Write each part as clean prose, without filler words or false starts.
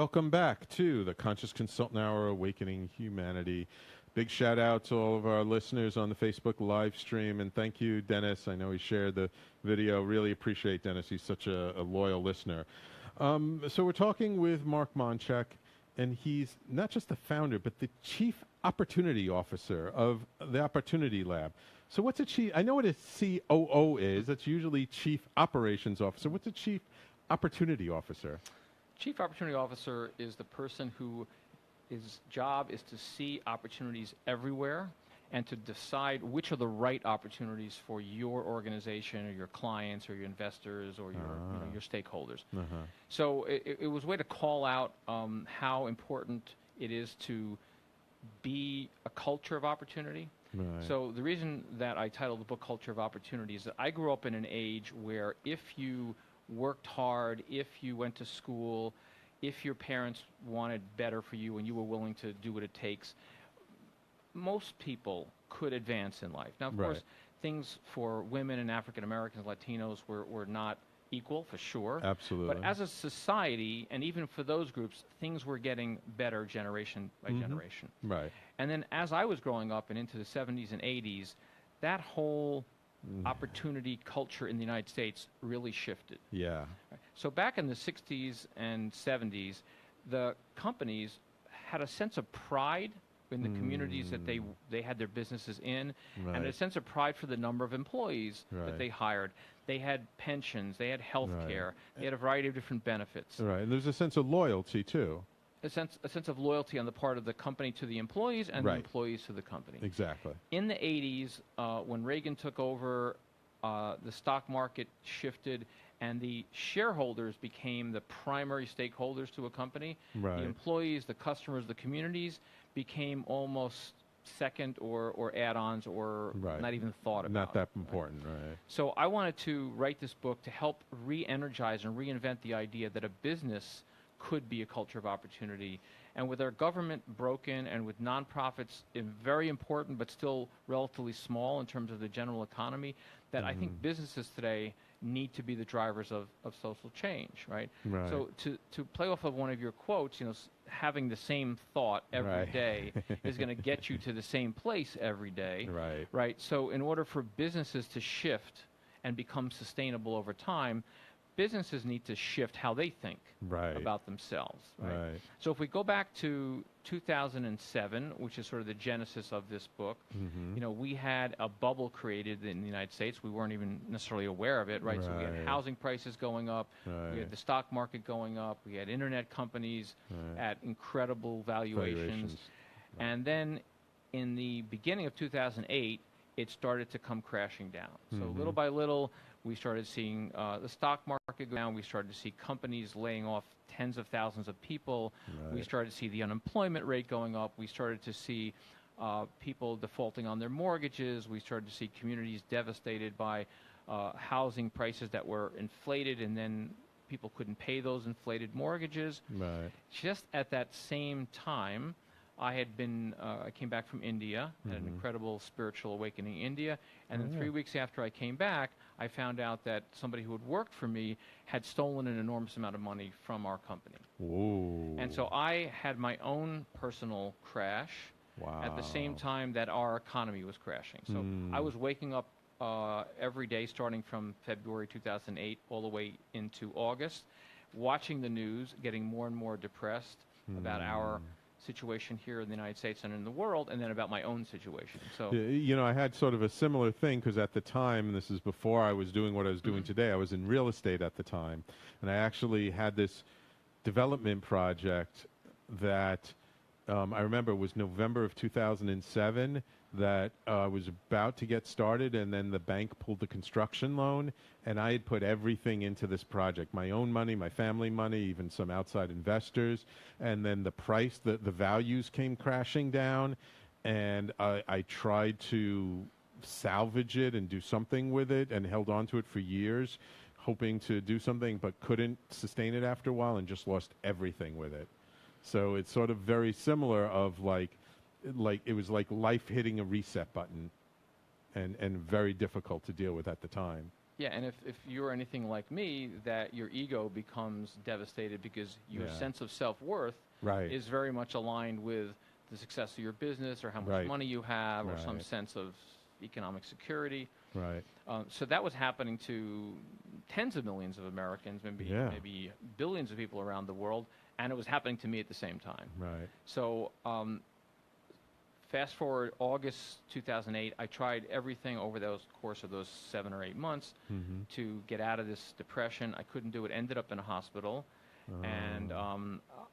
welcome back to the Conscious Consultant Hour, Awakening Humanity. Big shout out to all of our listeners on the Facebook live stream, and thank you, Dennis. I know he shared the video. Really appreciate Dennis. He's such a loyal listener. So we're talking with Mark Monchak, and he's not just the founder, but the Chief Opportunity Officer of the Opportunity Lab. So what's a chief? I know what a COO is. That's usually Chief Operations Officer. What's a Chief Opportunity Officer? Chief Opportunity Officer is the person who his job is to see opportunities everywhere and to decide which are the right opportunities for your organization or your clients or your investors or your stakeholders. So it was a way to call out how important it is to be a culture of opportunity. Right. So the reason that I titled the book Culture of Opportunity is that I grew up in an age where if you worked hard, if you went to school, if your parents wanted better for you and you were willing to do what it takes, most people could advance in life. Now, of course, things for women and African Americans, Latinos were not equal, for sure. Absolutely. But as a society, and even for those groups, things were getting better generation by generation. Right. And then as I was growing up and into the 70s and 80s, that whole opportunity culture in the United States really shifted. Yeah. So back in the 60s and 70s, the companies had a sense of pride in the communities that they had their businesses in, and a sense of pride for the number of employees that they hired. They had pensions, they had health care, they had a variety of different benefits. Right, and there's a sense of loyalty too. A sense of loyalty on the part of the company to the employees and the employees to the company. Exactly. In the 80s, when Reagan took over, the stock market shifted and the shareholders became the primary stakeholders to a company. The employees, the customers, the communities became almost second or add-ons or not even thought about. Not that important, right? So I wanted to write this book to help re-energize and reinvent the idea that a business could be a culture of opportunity. And with our government broken and with nonprofits very important but still relatively small in terms of the general economy, that I think businesses today need to be the drivers of social change, right? So to play off of one of your quotes, having the same thought every day is going to get you to the same place every day, right? So in order for businesses to shift and become sustainable over time, businesses need to shift how they think about themselves. Right? So if we go back to 2007, which is sort of the genesis of this book, we had a bubble created in the United States. We weren't even necessarily aware of it, right? So we had housing prices going up, we had the stock market going up, we had internet companies at incredible valuations. And then in the beginning of 2008, it started to come crashing down. So little by little, we started seeing the stock market go down. We started to see companies laying off tens of thousands of people. We started to see the unemployment rate going up. We started to see people defaulting on their mortgages. We started to see communities devastated by housing prices that were inflated, and then people couldn't pay those inflated mortgages. Just at that same time, I came back from India, had an incredible spiritual awakening in India, and then 3 weeks after I came back, I found out that somebody who had worked for me had stolen an enormous amount of money from our company. And so I had my own personal crash at the same time that our economy was crashing. So I was waking up every day starting from February 2008 all the way into August, watching the news, getting more and more depressed about our situation here in the United States and in the world, and then about my own situation. So, I had sort of a similar thing because at the time, and this is before I was doing what I was doing today, I was in real estate at the time, and I actually had this development project that I remember was November of 2007 that was about to get started, and then the bank pulled the construction loan, and I had put everything into this project, my own money, my family money, even some outside investors, and then the price, the values came crashing down, and I tried to salvage it and do something with it and held on to it for years, hoping to do something, but couldn't sustain it after a while and just lost everything with it. So it's sort of very similar of like it was like life hitting a reset button and very difficult to deal with at the time. Yeah, and if you're anything like me, that your ego becomes devastated because your sense of self-worth is very much aligned with the success of your business or how much money you have or some sense of economic security. Right. So that was happening to tens of millions of Americans, maybe billions of people around the world, and it was happening to me at the same time. Right. So fast forward August 2008, I tried everything over the course of those 7 or 8 months to get out of this depression. I couldn't do it. Ended up in a hospital. And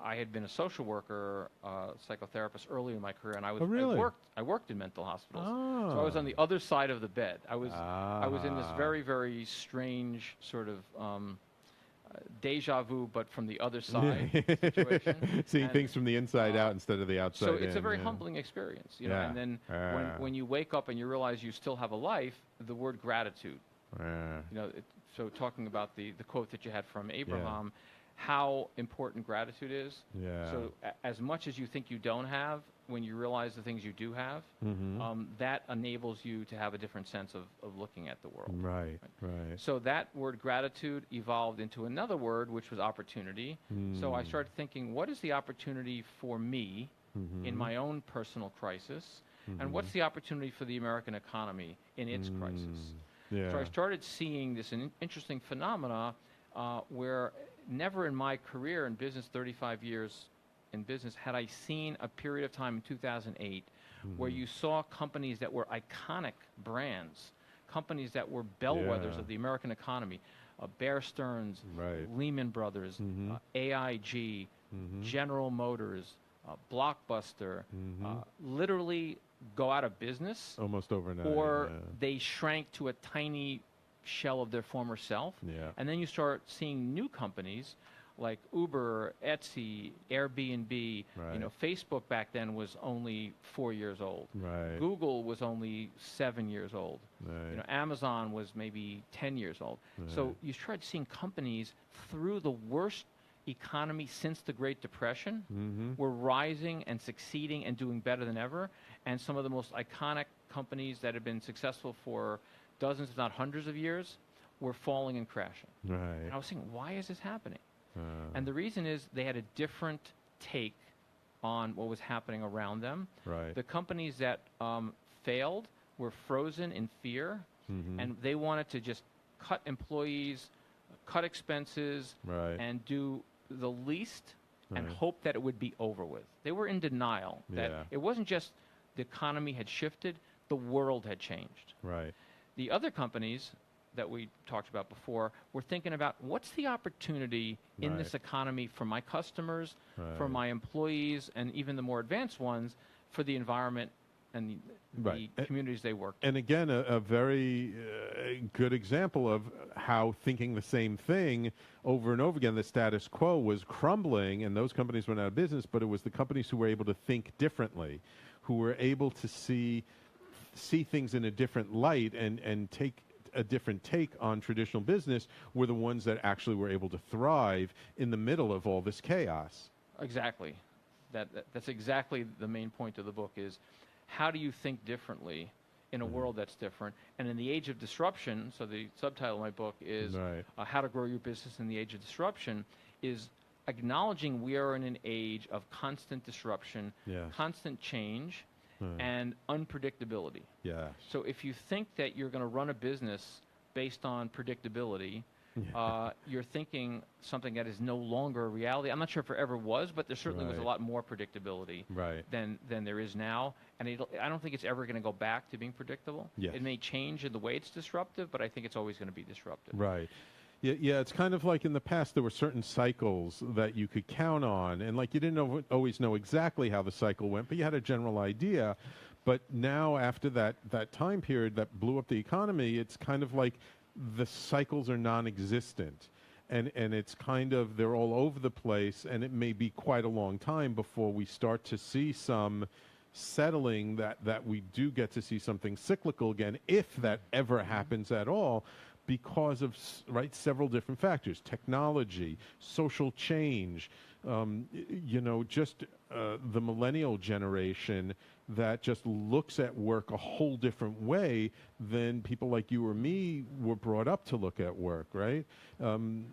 I had been a social worker, psychotherapist earlier in my career, and I worked in mental hospitals. So I was on the other side of the bed. I was in this very, very strange sort of deja vu, but from the other side situation. Seeing things from the inside out instead of the outside in. So it's in, a very humbling experience, you know. And then when you wake up and you realize you still have a life, the word gratitude. You know, so talking about the quote that you had from Abraham, how important gratitude is. So as much as you think you don't have, when you realize the things you do have, that enables you to have a different sense of looking at the world. Right. So that word gratitude evolved into another word, which was opportunity. So I started thinking, what is the opportunity for me in my own personal crisis? And what's the opportunity for the American economy in its crisis? So I started seeing this interesting phenomena where never in my career in business, 35 years in business, had I seen a period of time in 2008 where you saw companies that were iconic brands, companies that were bellwethers of the American economy, Bear Stearns, Lehman Brothers, AIG, General Motors, Blockbuster, literally go out of business almost overnight, or they shrank to a tiny shell of their former self. And then you start seeing new companies like Uber, Etsy, Airbnb. You know, Facebook back then was only 4 years old. Google was only 7 years old. You know, Amazon was maybe 10 years old. So you start seeing companies through the worst economy since the Great Depression were rising and succeeding and doing better than ever. And some of the most iconic companies that have been successful for dozens, if not hundreds of years, were falling and crashing. And I was saying, why is this happening? And the reason is they had a different take on what was happening around them. The companies that failed were frozen in fear, and they wanted to just cut employees, cut expenses, and do the least and hope that it would be over with. They were in denial that it wasn't just the economy had shifted, the world had changed. The other companies that we talked about before were thinking about what's the opportunity in this economy for my customers, for my employees, and even the more advanced ones, for the environment and the communities they work in. And again, a very good example of how thinking the same thing over and over again, the status quo was crumbling and those companies went out of business, but it was the companies who were able to think differently, who were able to see things in a different light and take a different take on traditional business, were the ones that actually were able to thrive in the middle of all this chaos. Exactly. That's exactly the main point of the book is, how do you think differently in a world that's different? And in the age of disruption, so the subtitle of my book is How to Grow Your Business in the Age of Disruption, is acknowledging we are in an age of constant disruption, constant change, and unpredictability. So if you think that you're going to run a business based on predictability, you're thinking something that is no longer a reality. I'm not sure if it ever was, but there certainly was a lot more predictability than there is now. And I don't think it's ever going to go back to being predictable. It may change in the way it's disruptive, but I think it's always going to be disruptive. Yeah, it's kind of like in the past there were certain cycles that you could count on, and like you didn't always know exactly how the cycle went, but you had a general idea. But now after that time period that blew up the economy, it's kind of like the cycles are non-existent. And it's kind of, they're all over the place, and it may be quite a long time before we start to see some settling, that we do get to see something cyclical again, if that ever happens at all, because of several different factors: technology, social change, just the millennial generation that just looks at work a whole different way than people like you or me were brought up to look at work, right? And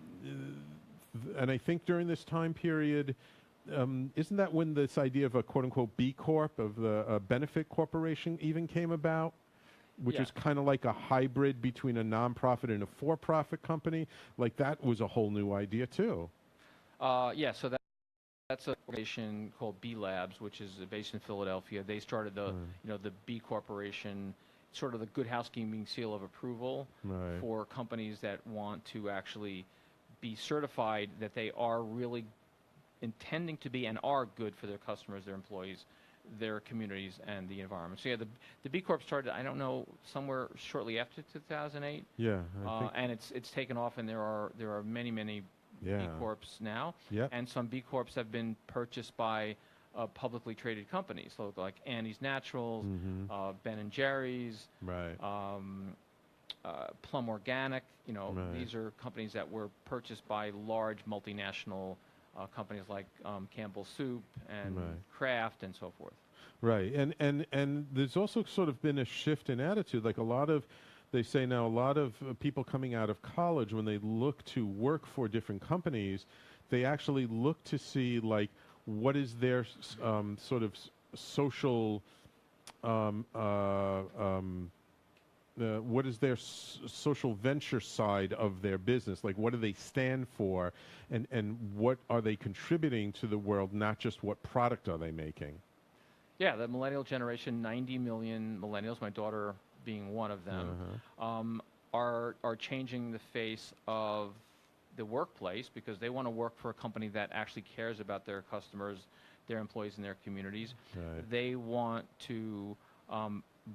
I think during this time period, isn't that when this idea of a quote-unquote B Corp, of the benefit corporation even came about? Which was kind of like a hybrid between a nonprofit and a for-profit company. Like, that was a whole new idea, too. So that's an organization called B Labs, which is based in Philadelphia. They started the B Corporation, sort of the good housekeeping seal of approval for companies that want to actually be certified that they are really intending to be and are good for their customers, their employees, their communities, and the environment. So the B Corp started, I don't know, somewhere shortly after 2008. Yeah, and it's taken off, and there are many B Corps now, and some B Corps have been purchased by publicly traded companies, so like Annie's Naturals, Ben and Jerry's, Plum Organic. These are companies that were purchased by large multinational companies like Campbell Soup and Kraft and so forth. Right, and there's also sort of been a shift in attitude. Like they say now, a lot of people coming out of college, when they look to work for different companies, they actually look to see, like, what is their sort of social, what is their social venture side of their business? Like, what do they stand for, and what are they contributing to the world, not just what product are they making? Yeah, the millennial generation, 90 million millennials, my daughter being one of them, are changing the face of the workplace because they want to work for a company that actually cares about their customers, their employees, and their communities. They want to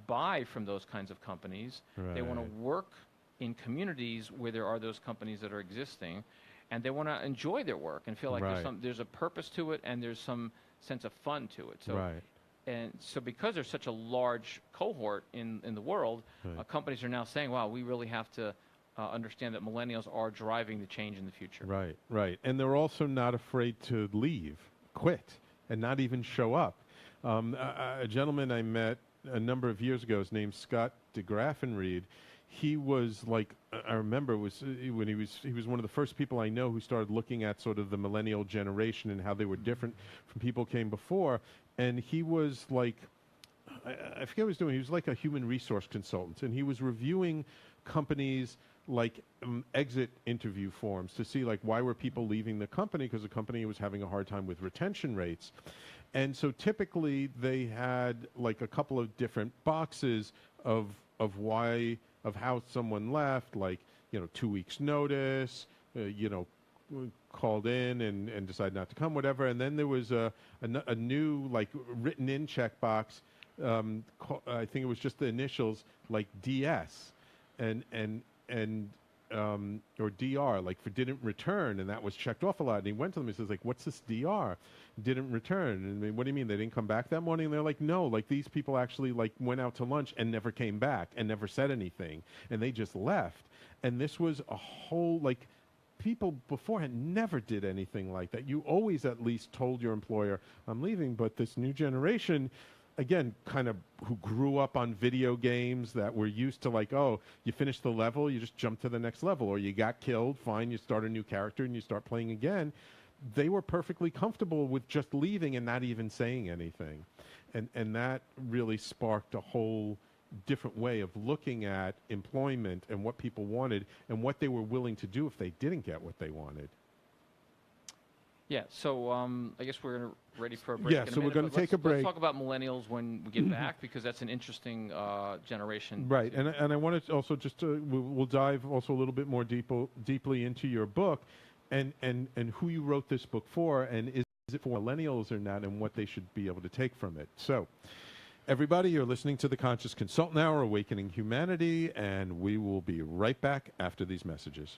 buy from those kinds of companies. They want to work in communities where there are those companies that are existing, and they want to enjoy their work and feel like there's a purpose to it, and there's some sense of fun to it. So. And so because there's such a large cohort in the world, companies are now saying, wow, we really have to understand that millennials are driving the change in the future. Right. And they're also not afraid to leave, quit, and not even show up. A gentleman I met a number of years ago is named Scott DeGraffenreid. He was like, I remember when he was one of the first people I know who started looking at sort of the millennial generation and how they were different from people came before. And he was like, I forget what he was doing. He was like a human resource consultant, and he was reviewing companies like exit interview forms to see like why were people leaving the company, because the company was having a hard time with retention rates. And so typically they had like a couple of different boxes of how someone left, like 2 weeks notice, called in and decided not to come, whatever. And then there was a new like written in checkbox. I think it was just the initials, like DS or DR, like for didn't return, and that was checked off a lot. And he went to them and says, like, what's this DR? Didn't return. And they, what do you mean, they didn't come back that morning? And they're like, no, like these people actually like went out to lunch and never came back and never said anything, and they just left. And this was a whole, like, people beforehand never did anything like that. You always at least told your employer, I'm leaving. But this new generation, again, kind of who grew up on video games that were used to like, oh, you finish the level, you just jump to the next level, or you got killed, fine, you start a new character and you start playing again. They were perfectly comfortable with just leaving and not even saying anything. And that really sparked a whole different way of looking at employment and what people wanted and what they were willing to do if they didn't get what they wanted. Yeah, so I guess we're ready for a break. Yeah, so we're going to take a break. Let's talk about millennials when we get back, because that's an interesting generation. Right, and I wanted to also just we'll dive also a little bit more deeply into your book and who you wrote this book for, and is it for millennials or not, and what they should be able to take from it. So, everybody, you're listening to the Conscious Consultant Hour, Awakening Humanity, and we will be right back after these messages.